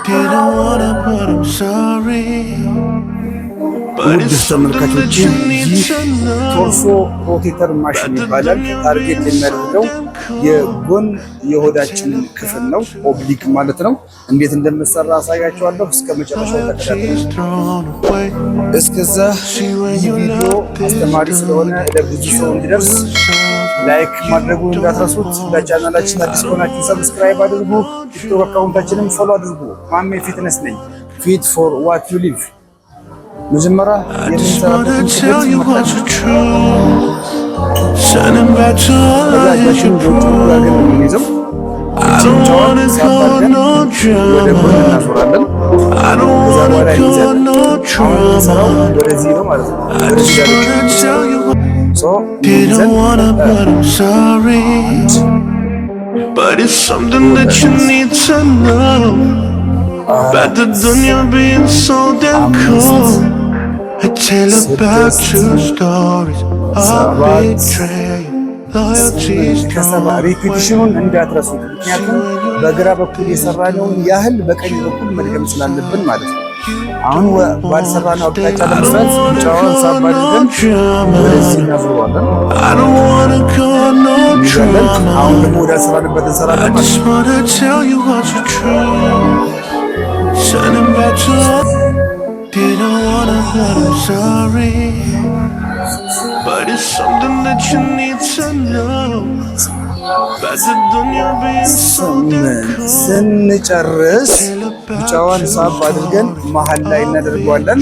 Didn't wanna, but I'm sorry. But ውድ it's something that ተመልካቾቼ you need ይህ to know. ቶርሶ ሮቴተር ማሽን ይባላል። ታርጌት የሚያደርገው የጎን የሆዳችንን ክፍል ነው፣ ኦብሊክ ማለት ነው። እንዴት እንደምሰራ አሳያችኋለሁ። እስከ መጨረሻው ተከታተሉ። እስከዛ ይህ ቪዲዮ አስተማሪ ስለሆነ ለብዙ ሰው እንዲደርስ ላይክ ማድረጉን እንዳትረሱት። ለቻናላችን አዲስ ከሆናችሁ ሰብስክራይብ አድርጉ። ቲክቶክ አካውንታችንን ፎሎ አድርጉ። ማሜ ፊትነስ ነኝ። ፊት ፎር ዋት ዩ ሊቭ። መጀመሪያ የምንሰራበትን ክፍል እጃችን ወደ የምንይዘው ጭንጫዋን ሳባርገን ወደ ጎን እናዞራለን። ከዛ በኋላ ይይዛለን። አሁን የምንሰራው ወደዚህ ነው ማለት ነው። ወደዚህ Didn't wanna, but I'm sorry. But it's something that you need to know. About the dunya being so damn cool. I tell about true stories of betrayal, loyalty, ሪፒቲሽኑን እንዳትረሱት። ምክንያቱም በግራ በኩል የሰራነውን ያህል በቀኝ በኩል መድገም ስላለብን ማለት ነው። አሁን ባልሰራነው አቅጣጫ ለመስራት ጭንጫዋን ሳብ አድርገን ወደዚህ እናዞረዋለን። አሁን ደግሞ ወዳልሰራንበት እንሰራለን ማለት ነው። Didn't wanna, but I'm sorry. But it's something that you need to know. About the dunya being so damn cool. ስንጨርስ ጭንጫዋን ሳብ አድርገን መሀል ላይ እናደርገዋለን።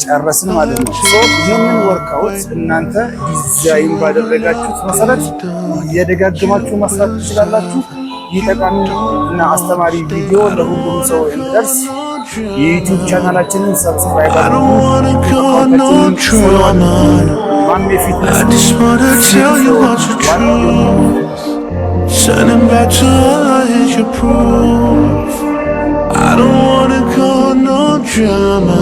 ጨረስን ማለት ነው። ይህንን ወርክአውት እናንተ ዲዛይን ባደረጋችሁት መሰረት እየደጋግማችሁ መስራት ትችላላችሁ። ይህ ጠቃሚ እና አስተማሪ ቪዲዮ ለሁሉም ሰው እንዲደርስ የዩቲዩብ ቻናላችንን ሰብስክራይብ አድርጉ። ማሜ ፊትነስ Sending back to life your proof. I don't wanna go no drama.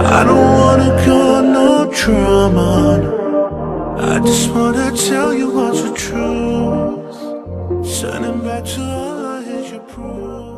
I don't wanna go no drama. I just wanna tell you what's the truth. Sending back to life your proof.